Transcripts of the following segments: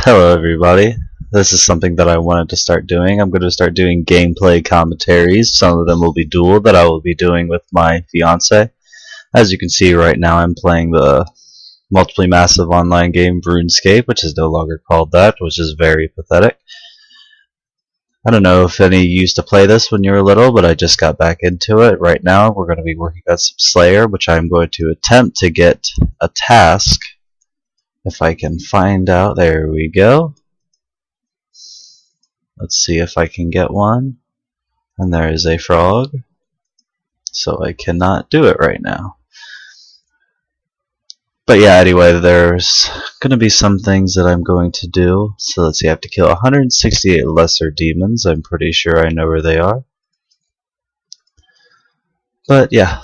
Hello everybody. This is something that I wanted to start doing. I'm going to start doing gameplay commentaries. Some of them will be dual that I will be doing with my fiance. As you can see right now, I'm playing the multiply massive online game RuneScape, which is no longer called that, which is very pathetic. I don't know if any of you used to play this when you were little, but I just got back into it. Right now we're going to be working on some Slayer, which I'm going to attempt to get a task. If I can find out, there we go. Let's see if I can get one. And there is a frog. So I cannot do it right now. But yeah, anyway, there's going to be some things that I'm going to do. So let's see, I have to kill 168 lesser demons. I'm pretty sure I know where they are. But yeah.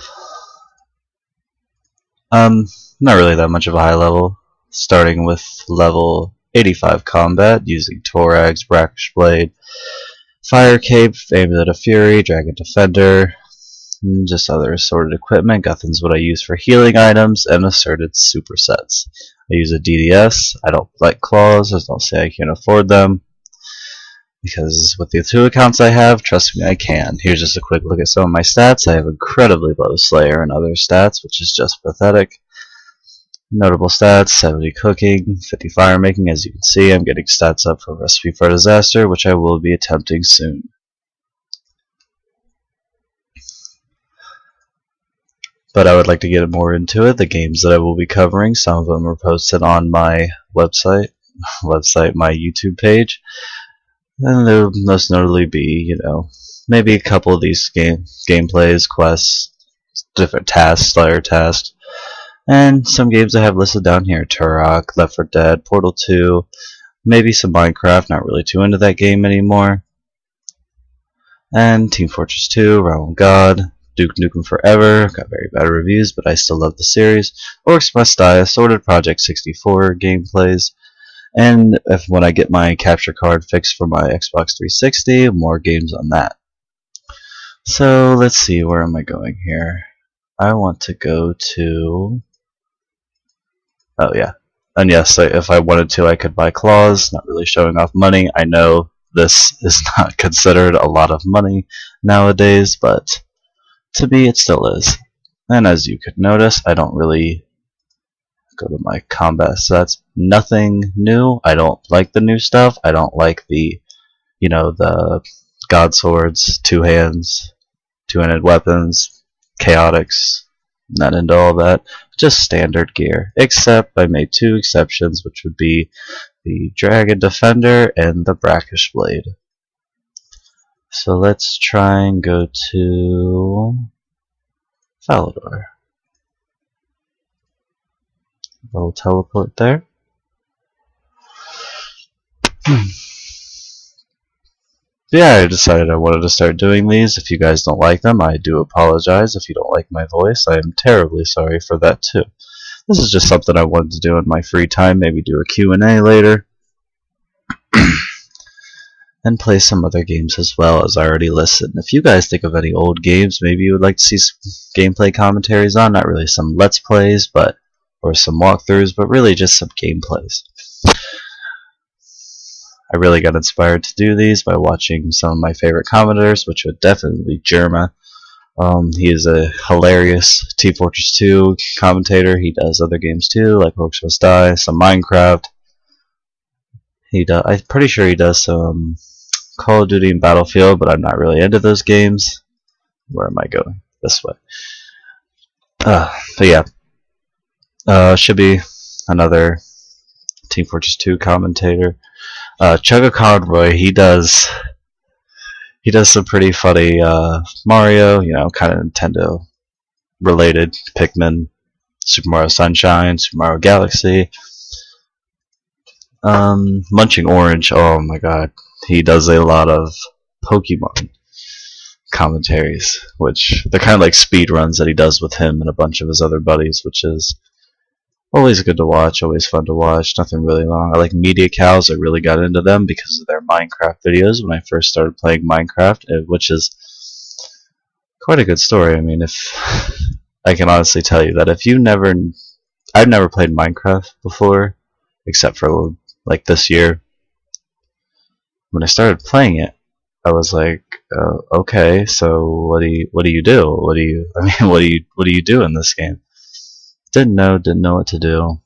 Not really that much of a high level. Starting with level 85 combat, using Torag's, Brackish Blade, Fire Cape, Amulet of Fury, Dragon Defender, and just other assorted equipment. Guthin's what I use for healing items, and assorted supersets. I use a DDS. I don't like claws. I don't say I can't afford them. Because with the 2 accounts I have, trust me, I can. Here's just a quick look at some of my stats. I have incredibly low Slayer and other stats, which is just pathetic. Notable stats, 70 cooking, 50 fire making. As you can see, I'm getting stats up for Recipe for Disaster, which I will be attempting soon. But I would like to get more into it. The games that I will be covering, some of them are posted on my website, my YouTube page. And there will most notably be, maybe a couple of these gameplays, quests, different tasks, Slayer tasks. And some games I have listed down here: Turok, Left 4 Dead, Portal 2, maybe some Minecraft, not really too into that game anymore. And Team Fortress 2, Realm of God, Duke Nukem Forever, got very bad reviews, but I still love the series. Orcs Must Die, Assorted Project 64 gameplays. And when I get my capture card fixed for my Xbox 360, more games on that. So let's see, where am I going here? I want to go to... Oh yeah, and yes, if I wanted to, I could buy claws. Not really showing off money. I know this is not considered a lot of money nowadays, but to me it still is. And as you could notice, I don't really go to my combat sets. Nothing new. I don't like the new stuff. I don't like the, the god swords, 2 hands, 2-handed weapons, chaotics. Not into all that. Just standard gear. Except I made 2 exceptions, which would be the Dragon Defender and the Brackish Blade. So let's try and go to Falador. I'll teleport there. Yeah, I decided I wanted to start doing these. If you guys don't like them, I do apologize. If you don't like my voice, I am terribly sorry for that too. This is just something I wanted to do in my free time, maybe do a Q&A later. And play some other games as well, as I already listed. If you guys think of any old games maybe you would like to see some gameplay commentaries on, not really some Let's Plays, or some walkthroughs, but really just some gameplays. I really got inspired to do these by watching some of my favorite commentators, which would definitely be Jerma. He is a hilarious Team Fortress 2 commentator. He does other games too, like Orcs Must Die, some Minecraft. I'm pretty sure he does some Call of Duty and Battlefield, but I'm not really into those games. Where am I going? This way. But yeah. Should be another Team Fortress 2 commentator. Chugga Conroy, he does some pretty funny Mario, kind of Nintendo related, Pikmin, Super Mario Sunshine, Super Mario Galaxy. Munching Orange, oh my god, he does a lot of Pokemon commentaries, which they're kind of like speed runs that he does with him and a bunch of his other buddies, which is always good to watch, always fun to watch, nothing really long. I like Media Cows. I really got into them because of their Minecraft videos when I first started playing Minecraft, which is quite a good story. I mean, if I can honestly tell you that if you I've never played Minecraft before, except for like this year. When I started playing it, I was like, okay, so what do you do? What do you do in this game? Didn't know what to do.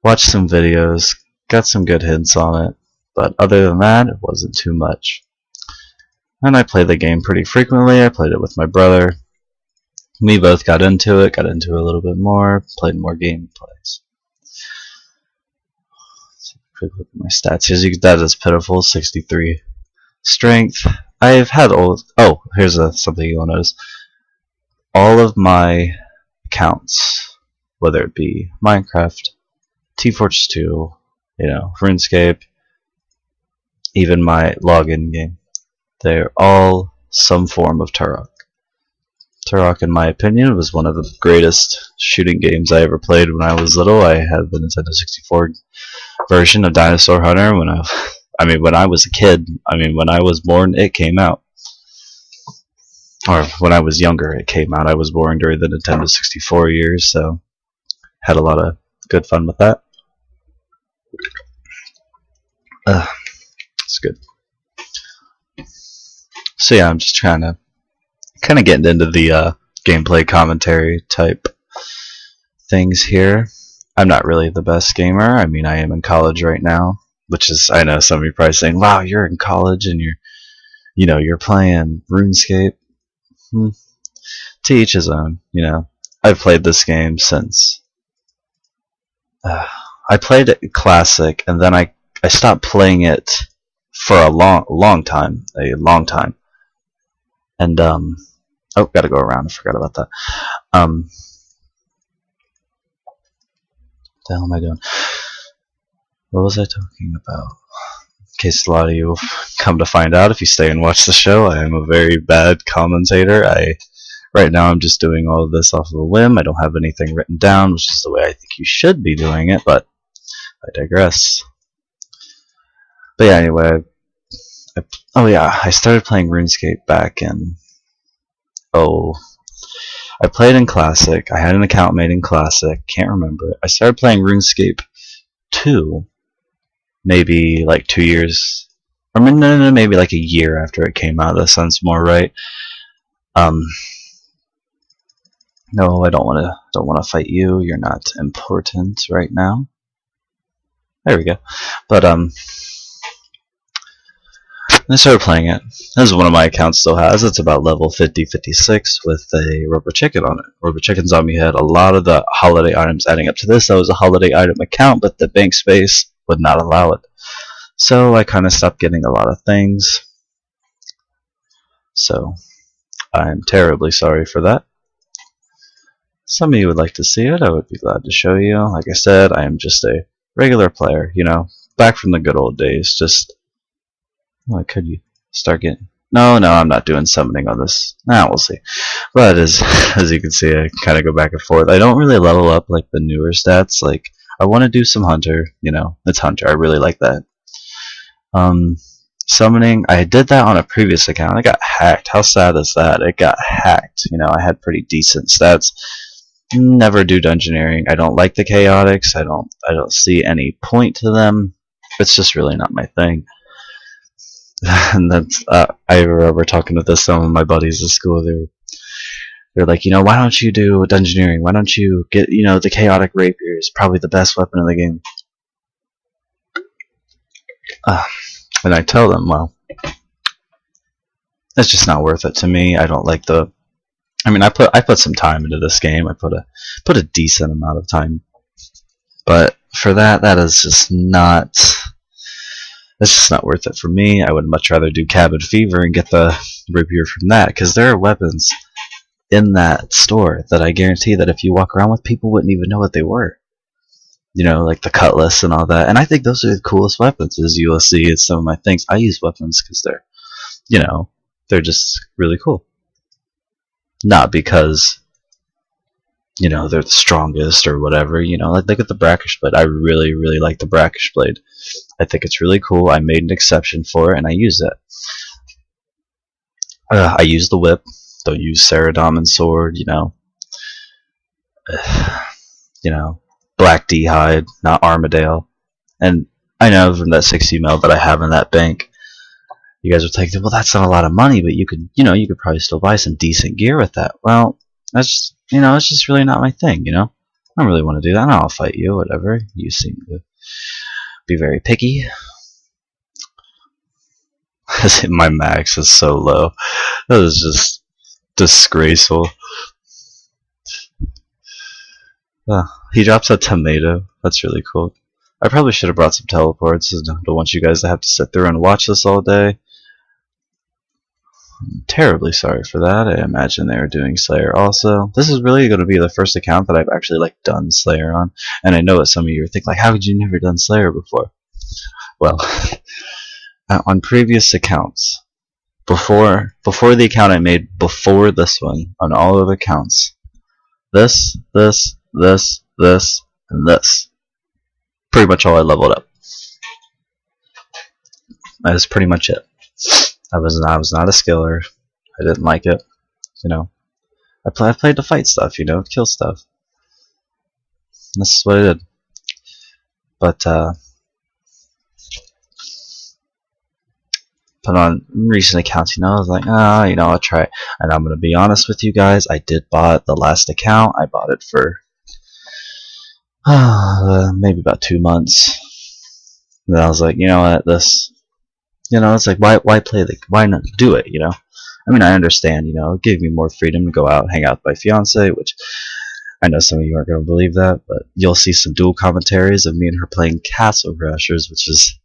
Watched some videos, got some good hints on it, but other than that, it wasn't too much. And I played the game pretty frequently. I played it with my brother. We both got into it a little bit more, played more gameplays. Quick look at my stats. That is pitiful. 63 strength. I've had here's something you'll notice. All of my accounts, whether it be Minecraft, Team Fortress 2, RuneScape, even my login game, they're all some form of Turok. Turok, in my opinion, was one of the greatest shooting games I ever played when I was little. I had the Nintendo 64 version of Dinosaur Hunter when I was a kid. When I was born, it came out. Or when I was younger, it came out. I was born during the Nintendo 64 years, so had a lot of good fun with that. It's good. So yeah, I'm just trying to kind of getting into the gameplay commentary type things here. I'm not really the best gamer. I am in college right now, which is, I know some of you are probably saying, "Wow, you're in college and you're playing RuneScape." To each his own. I've played this game since I played it classic, and then I stopped playing it for a long time, and gotta go around. I forgot about that. What the hell am I doing? What was I talking about? In case a lot of you come to find out, if you stay and watch the show, I am a very bad commentator. Right now I'm just doing all of this off of a whim. I don't have anything written down, which is the way I think you should be doing it, but I digress. But yeah, anyway, I started playing RuneScape back in, I played in Classic. I had an account made in Classic. Can't remember it. I started playing RuneScape 2, maybe like 2 years, or no, maybe like a year after it came out. That sounds more right. No, I don't want to fight you. You're not important right now. There we go. But I started playing it. This is one of my accounts still has. It's about level 50-56 with a rubber chicken on it. Rubber chicken zombie had a lot of the holiday items adding up to this. That was a holiday item account, but the bank space would not allow it. So I kind of stopped getting a lot of things. So I'm terribly sorry for that. Some of you would like to see it. I would be glad to show you. Like I said, I am just a regular player, back from the good old days. Just, could you start getting... No, I'm not doing summoning on this. We'll see. But as you can see, I kind of go back and forth. I don't really level up like the newer stats. Like, I want to do some Hunter, it's Hunter. I really like that. Summoning, I did that on a previous account. I got hacked. How sad is that? It got hacked. I had pretty decent stats. Never do dungeoneering. I don't like the chaotics. I don't see any point to them. It's just really not my thing. And that's I remember talking to some of my buddies at school. They're like, why don't you do dungeoneering? Why don't you get, the chaotic rapier is probably the best weapon in the game. And I tell them, well, it's just not worth it to me. I don't like the... I put some time into this game. I put a decent amount of time, but for that is just not... It's just not worth it for me. I would much rather do Cabin Fever and get the rapier from that, because there are weapons in that store that I guarantee that if you walk around with, people wouldn't even know what they were. Like the cutlass and all that. And I think those are the coolest weapons, as you'll see. It's some of my things. I use weapons because they're, they're just really cool. Not because, they're the strongest or whatever. Like look at the Brackish Blade. I really, really like the Brackish Blade. I think it's really cool. I made an exception for it, and I use it. I use the whip. Don't use Saradomin's sword, Black D-Hide, not Armadale. And I know from that 60 mil that I have in that bank, you guys are thinking, well, that's not a lot of money, but you could, you could probably still buy some decent gear with that. Well, that's, it's just really not my thing, I don't really want to do that. I'll fight you, whatever. You seem to be very picky. My max is so low. That is just disgraceful. He drops a tomato. That's really cool. I probably should have brought some teleports. I don't want you guys to have to sit through and watch this all day. I'm terribly sorry for that. I imagine they were doing Slayer also. This is really going to be the first account that I've actually done Slayer on. And I know what some of you are thinking, how could you never done Slayer before? Well, on previous accounts, before the account I made before this one, on all other accounts, this, and this. Pretty much all I leveled up. That is pretty much it. I was not a skiller. I didn't like it. I played to fight stuff, kill stuff. And this is what I did. But on recent accounts, I was like, I'll try it. And I'm gonna be honest with you guys, I did buy the last account. I bought it for maybe about 2 months. And then I was like, you know what, this, it's like, why play why not do it, I mean, I understand, it gave me more freedom to go out, hang out with my fiance, which I know some of you aren't going to believe that, but you'll see some dual commentaries of me and her playing Castle Crashers, which is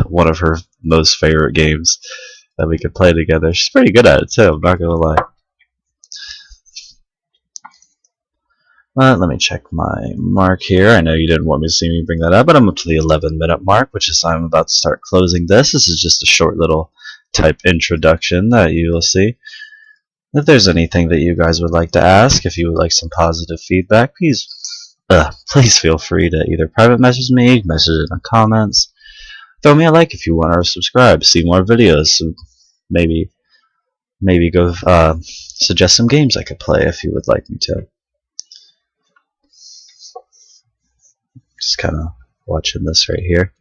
one of her most favorite games that we could play together. She's pretty good at it too, I'm not going to lie. Let me check my mark here. I know you didn't want me to see me bring that up, but I'm up to the 11-minute mark, which is I'm about to start closing this. This is just a short little type introduction that you will see. If there's anything that you guys would like to ask, if you would like some positive feedback, please feel free to either private message me, message it in the comments, throw me a like if you want, or subscribe, see more videos. So maybe go suggest some games I could play if you would like me to. Just kind of watching this right here.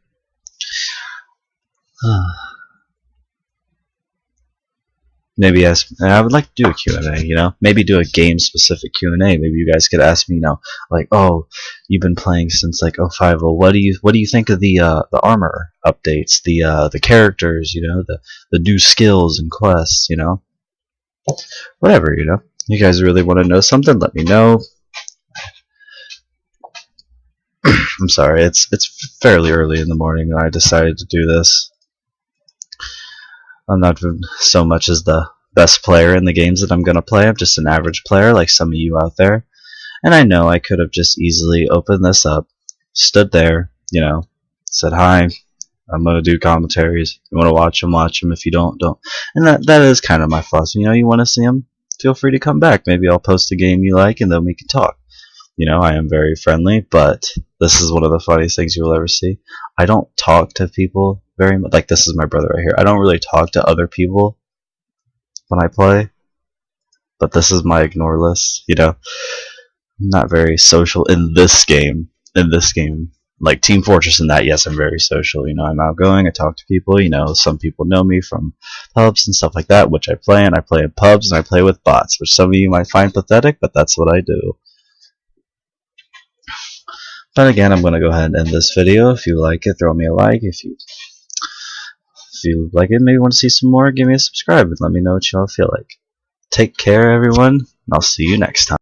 Maybe I would like to do a Q&A, maybe do a game-specific Q&A. Maybe you guys could ask me, like, oh, you've been playing since like 05. Well, what do you think of the armor updates, the characters, the new skills and quests, whatever, You guys really want to know something? Let me know. I'm sorry, it's fairly early in the morning and I decided to do this. I'm not so much as the best player in the games that I'm going to play. I'm just an average player like some of you out there. And I know I could have just easily opened this up, stood there, said, hi, I'm going to do commentaries. If you want to watch them. If you don't. And that is kind of my philosophy. You want to see them? Feel free to come back. Maybe I'll post a game you like and then we can talk. I am very friendly, but this is one of the funniest things you will ever see. I don't talk to people very much. Like, this is my brother right here. I don't really talk to other people when I play, but this is my ignore list, I'm not very social in this game. Like Team Fortress and that, yes, I'm very social. I'm outgoing, I talk to people, some people know me from pubs and stuff like that, which I play, and I play in pubs, and I play with bots, which some of you might find pathetic, but that's what I do. But again, I'm going to go ahead and end this video. If you like it, throw me a like. If you like it, maybe want to see some more, give me a subscribe and let me know what y'all feel like. Take care, everyone, and I'll see you next time.